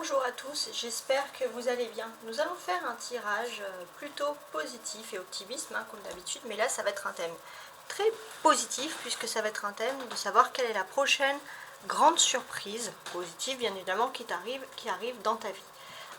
Bonjour à tous, j'espère que vous allez bien. Nous allons faire un tirage plutôt positif et optimiste, comme d'habitude, mais là ça va être un thème très positif puisque ça va être un thème de savoir quelle est la prochaine grande surprise, positive bien évidemment, qui arrive dans ta vie.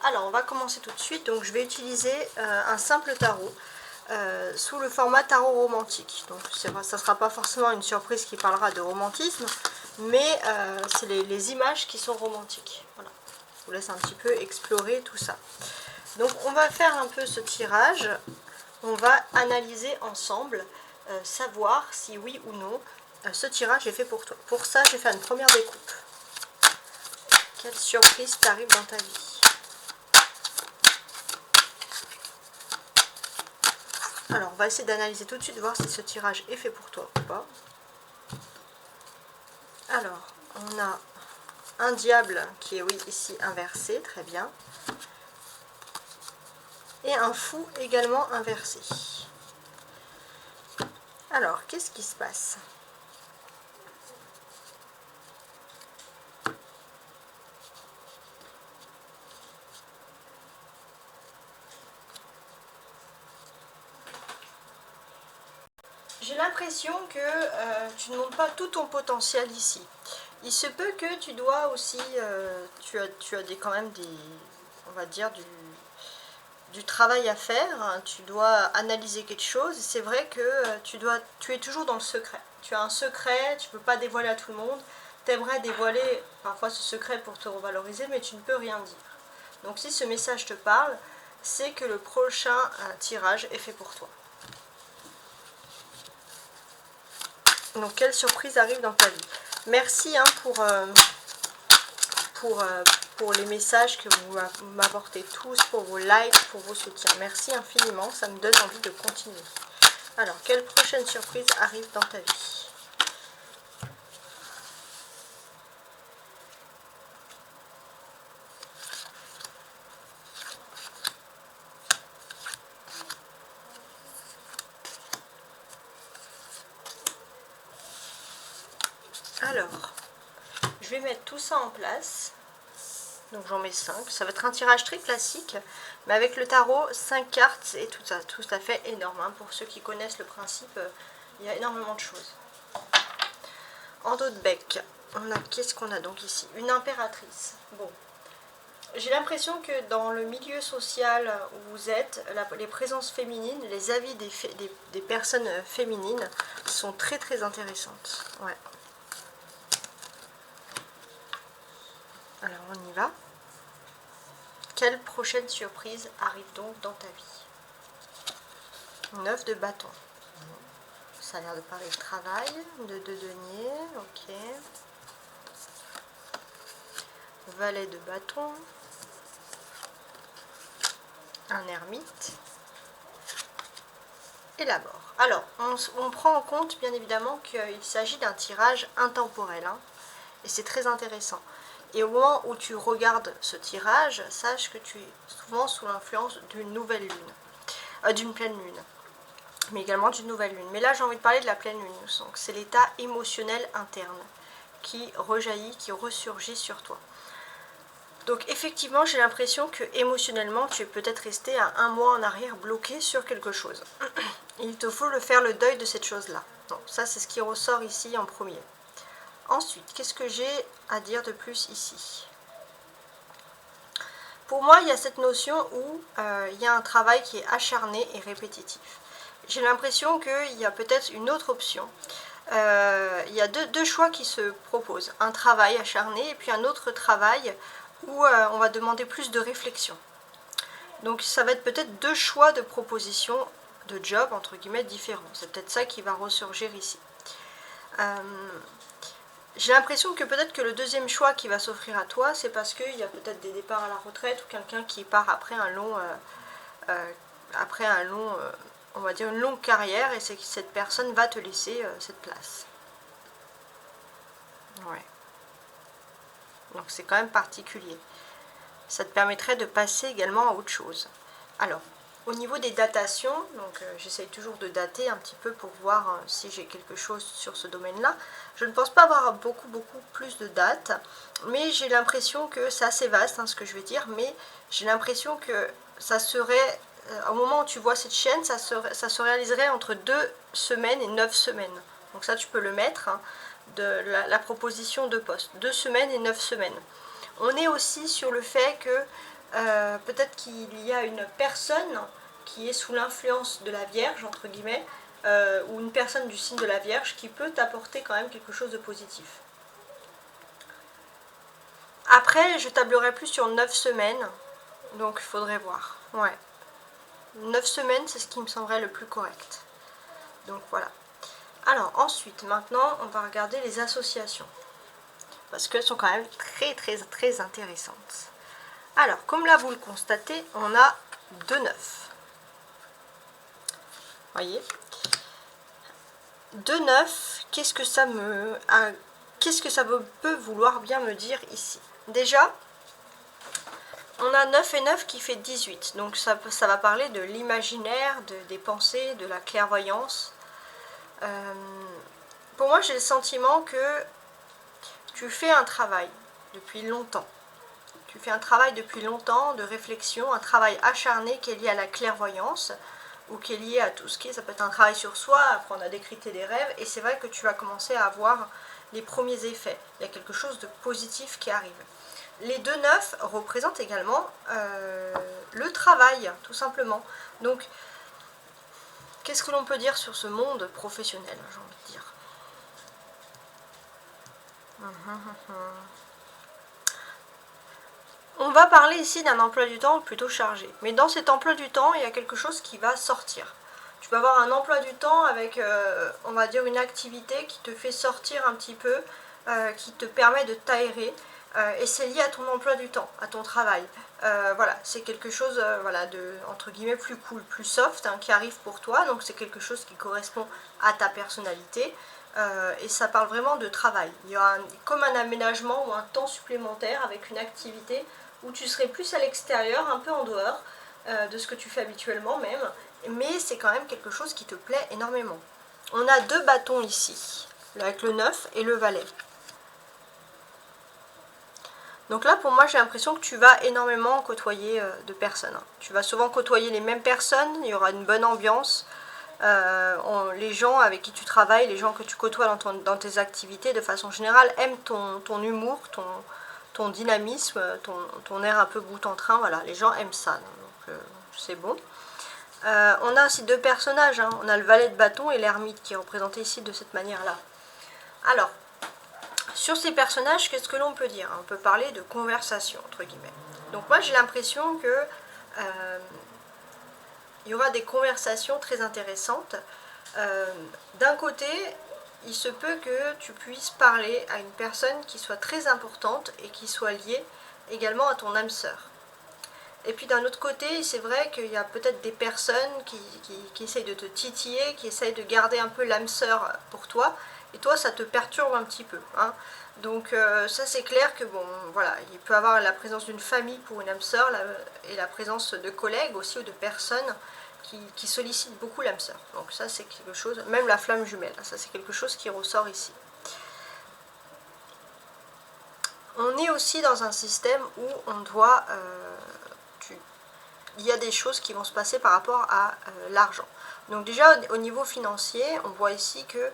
Alors on va commencer tout de suite, donc je vais utiliser un simple tarot sous le format tarot romantique. Donc ça ne sera pas forcément une surprise qui parlera de romantisme, mais c'est les images qui sont romantiques. Voilà. Je vous laisse un petit peu explorer tout ça. Donc on va faire un peu ce tirage, on va analyser ensemble, savoir si oui ou non ce tirage est fait pour toi. Pour ça, je vais faire une première découpe. Quelle surprise t'arrive dans ta vie? Alors on va essayer d'analyser tout de suite, voir si ce tirage est fait pour toi ou pas. Alors, on a un diable qui est, oui, ici inversé, très bien. Et un fou également inversé. Alors, qu'est-ce qui se passe? J'ai l'impression que tu ne montres pas tout ton potentiel ici. Il se peut que tu dois aussi, tu as quand même on va dire, du travail à faire, hein. Tu dois analyser quelque chose. C'est vrai que tu es toujours dans le secret. Tu as un secret, tu ne peux pas dévoiler à tout le monde. Tu aimerais dévoiler parfois ce secret pour te revaloriser, mais tu ne peux rien dire. Donc si ce message te parle, c'est que le prochain tirage est fait pour toi. Donc quelle surprise arrive dans ta vie? Merci pour les messages que vous m'apportez tous, pour vos likes, pour vos soutiens. Merci infiniment, ça me donne envie de continuer. Alors, quelle prochaine surprise arrive dans ta vie? Alors, je vais mettre tout ça en place. Donc j'en mets 5. Ça va être un tirage très classique, mais avec le tarot, 5 cartes, c'est tout à fait énorme. Pour ceux qui connaissent le principe, il y a énormément de choses. En dos de bec, qu'est-ce qu'on a donc ici? Une impératrice. Bon, j'ai l'impression que dans le milieu social où vous êtes, les présences féminines, les avis des personnes féminines sont très très intéressantes. Ouais. Alors on y va. Quelle prochaine surprise arrive donc dans ta vie? 9 de bâton. Ça a l'air de parler de travail. De denier, ok. Valet de bâton. Un ermite. Et la mort. Alors, on prend en compte bien évidemment qu'il s'agit d'un tirage intemporel. Et c'est très intéressant. Et au moment où tu regardes ce tirage, sache que tu es souvent sous l'influence d'une nouvelle lune, d'une pleine lune, mais également d'une nouvelle lune. Mais là, j'ai envie de parler de la pleine lune. Donc, c'est l'état émotionnel interne qui rejaillit, qui ressurgit sur toi. Donc, effectivement, j'ai l'impression que émotionnellement, tu es peut-être resté à un mois en arrière bloqué sur quelque chose. Il te faut faire le deuil de cette chose-là. Donc, ça, c'est ce qui ressort ici en premier. Ensuite, qu'est-ce que j'ai à dire de plus ici? Pour moi, il y a cette notion où il y a un travail qui est acharné et répétitif. J'ai l'impression qu'il y a peut-être une autre option. Il y a deux choix qui se proposent. Un travail acharné et puis un autre travail où on va demander plus de réflexion. Donc ça va être peut-être deux choix de propositions de job, entre guillemets, différents. C'est peut-être ça qui va ressurgir ici. J'ai l'impression que peut-être que le deuxième choix qui va s'offrir à toi, c'est parce qu'il y a peut-être des départs à la retraite ou quelqu'un qui part après un long, on va dire une longue carrière, et c'est que cette personne va te laisser cette place. Ouais. Donc c'est quand même particulier. Ça te permettrait de passer également à autre chose. Alors, Au niveau des datations, donc j'essaye toujours de dater un petit peu pour voir si j'ai quelque chose sur ce domaine-là. Je ne pense pas avoir beaucoup plus de dates, mais j'ai l'impression que c'est assez vaste ce que je vais dire, mais j'ai l'impression que ça serait, au moment où tu vois cette chaîne, ça se réaliserait entre 2 semaines et 9 semaines. Donc ça tu peux le mettre, de la proposition de poste, 2 semaines et 9 semaines. On est aussi sur le fait que peut-être qu'il y a une personne qui est sous l'influence de la Vierge, entre guillemets, ou une personne du signe de la Vierge qui peut t'apporter quand même quelque chose de positif. Après, je tablerai plus sur 9 semaines, donc il faudrait voir. Ouais. 9 semaines, c'est ce qui me semblerait le plus correct. Donc voilà. Alors ensuite, maintenant, on va regarder les associations. Parce qu'elles sont quand même très intéressantes. Alors, comme là vous le constatez, on a 2 9. Voyez, 2 9, qu'est-ce que ça peut vouloir bien me dire ici? Déjà, on a 9 et 9 qui fait 18. Donc ça va parler de l'imaginaire, des pensées, de la clairvoyance. Pour moi, j'ai le sentiment que tu fais un travail depuis longtemps. Tu fais un travail depuis longtemps de réflexion, un travail acharné qui est lié à la clairvoyance ou qui est lié à tout ce qui est, ça peut être un travail sur soi, apprendre à décrypter des rêves, et c'est vrai que tu vas commencer à avoir les premiers effets. Il y a quelque chose de positif qui arrive. Les 2 9 représentent également le travail, tout simplement. Donc, qu'est-ce que l'on peut dire sur ce monde professionnel, j'ai envie de dire? On va parler ici d'un emploi du temps plutôt chargé. Mais dans cet emploi du temps, il y a quelque chose qui va sortir. Tu vas avoir un emploi du temps avec, on va dire, une activité qui te fait sortir un petit peu, qui te permet de t'aérer. Et c'est lié à ton emploi du temps, à ton travail. Voilà, c'est quelque chose voilà, de, entre guillemets, plus cool, plus soft, qui arrive pour toi. Donc c'est quelque chose qui correspond à ta personnalité. Et ça parle vraiment de travail. Il y a comme un aménagement ou un temps supplémentaire avec une activité où tu serais plus à l'extérieur, un peu en dehors de ce que tu fais habituellement même, mais c'est quand même quelque chose qui te plaît énormément. On a 2 bâtons ici, avec le 9 et le valet. Donc là, pour moi, j'ai l'impression que tu vas énormément côtoyer de personnes. Tu vas souvent côtoyer les mêmes personnes, il y aura une bonne ambiance. Les gens avec qui tu travailles, les gens que tu côtoies dans tes activités, de façon générale, aiment ton humour, ton dynamisme, ton air un peu boute-en-train. Voilà, les gens aiment ça, donc c'est bon. On a aussi 2 personnages, on a le valet de bâton et l'ermite qui est représenté ici de cette manière-là. Alors, sur ces personnages, qu'est-ce que l'on peut dire? On peut parler de conversation, entre guillemets. Donc moi, j'ai l'impression que il y aura des conversations très intéressantes. D'un côté, il se peut que tu puisses parler à une personne qui soit très importante et qui soit liée également à ton âme sœur. Et puis d'un autre côté, c'est vrai qu'il y a peut-être des personnes qui essayent de te titiller, qui essayent de garder un peu l'âme sœur pour toi, et toi ça te perturbe un petit peu. Donc ça c'est clair que bon, voilà, il peut y avoir la présence d'une famille pour une âme sœur et la présence de collègues aussi ou de personnes qui sollicitent beaucoup l'âme sœur. Donc ça c'est quelque chose, même la flamme jumelle, ça c'est quelque chose qui ressort ici. On est aussi dans un système où on doit... il y a des choses qui vont se passer par rapport à l'argent. Donc déjà au niveau financier, on voit ici que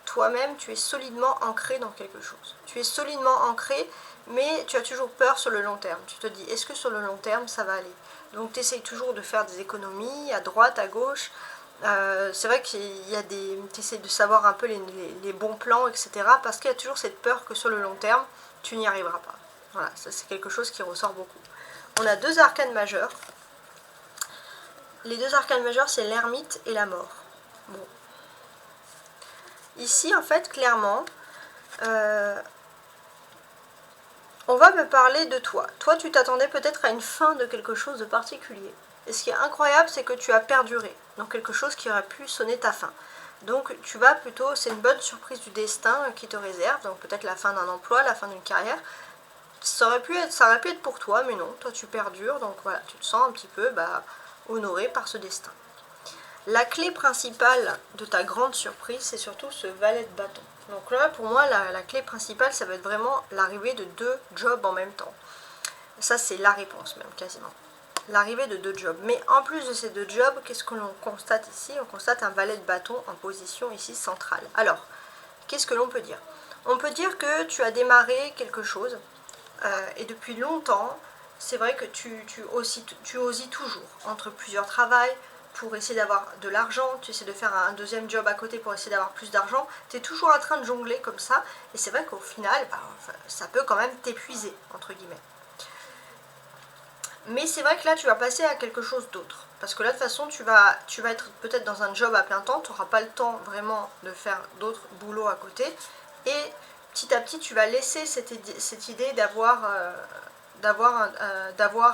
toi-même tu es solidement ancré dans quelque chose. Tu es solidement ancré, mais tu as toujours peur sur le long terme. Tu te dis, est-ce que sur le long terme ça va aller? Donc tu essayes toujours de faire des économies à droite, à gauche. C'est vrai qu'il y a des... Tu essaies de savoir un peu les bons plans, etc. Parce qu'il y a toujours cette peur que sur le long terme, tu n'y arriveras pas. Voilà, ça c'est quelque chose qui ressort beaucoup. On a 2 arcanes majeures. Les 2 arcanes majeures, c'est l'ermite et la mort. Bon. Ici, en fait, clairement, on va me parler de toi. Toi, tu t'attendais peut-être à une fin de quelque chose de particulier. Et ce qui est incroyable, c'est que tu as perduré dans quelque chose qui aurait pu sonner ta fin. Donc, tu vas plutôt, c'est une bonne surprise du destin qui te réserve. Donc, peut-être la fin d'un emploi, la fin d'une carrière. Ça aurait pu être pour toi, mais non, toi tu perdures, donc voilà, tu te sens un petit peu honoré par ce destin. La clé principale de ta grande surprise, c'est surtout ce valet de bâton. Donc là, pour moi, la clé principale, ça va être vraiment l'arrivée de 2 jobs en même temps. Ça, c'est la réponse même, quasiment. L'arrivée de 2 jobs. Mais en plus de ces 2 jobs, qu'est-ce que l'on constate ici? On constate un valet de bâton en position ici centrale. Alors, qu'est-ce que l'on peut dire? On peut dire que tu as démarré quelque chose et depuis longtemps, c'est vrai que tu osies toujours entre plusieurs travails pour essayer d'avoir de l'argent, tu essaies de faire un deuxième job à côté pour essayer d'avoir plus d'argent, tu es toujours en train de jongler comme ça, et c'est vrai qu'au final, ça peut quand même t'épuiser, entre guillemets. Mais c'est vrai que là, tu vas passer à quelque chose d'autre. Parce que là, de toute façon, tu vas être peut-être dans un job à plein temps, tu n'auras pas le temps vraiment de faire d'autres boulots à côté. Et petit à petit, tu vas laisser cette idée d'avoir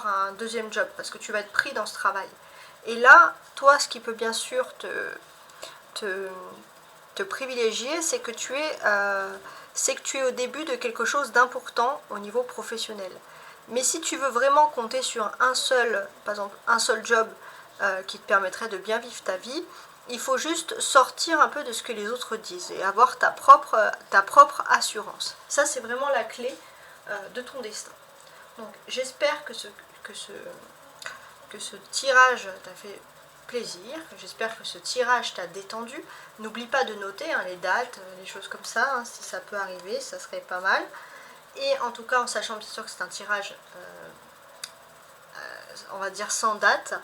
un deuxième job, parce que tu vas être pris dans ce travail. Et là, toi, ce qui peut bien sûr te privilégier, c'est que tu es au début de quelque chose d'important au niveau professionnel. Mais si tu veux vraiment compter sur par exemple, un seul job qui te permettrait de bien vivre ta vie, il faut juste sortir un peu de ce que les autres disent et avoir ta propre assurance. Ça, c'est vraiment la clé de ton destin. Donc, j'espère que ce tirage t'a fait plaisir, j'espère que ce tirage t'a détendu. N'oublie pas de noter les dates, les choses comme ça, si ça peut arriver, ça serait pas mal. Et en tout cas, en sachant bien sûr que c'est un tirage, on va dire sans date,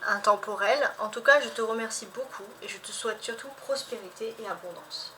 intemporel. En tout cas, je te remercie beaucoup et je te souhaite surtout prospérité et abondance.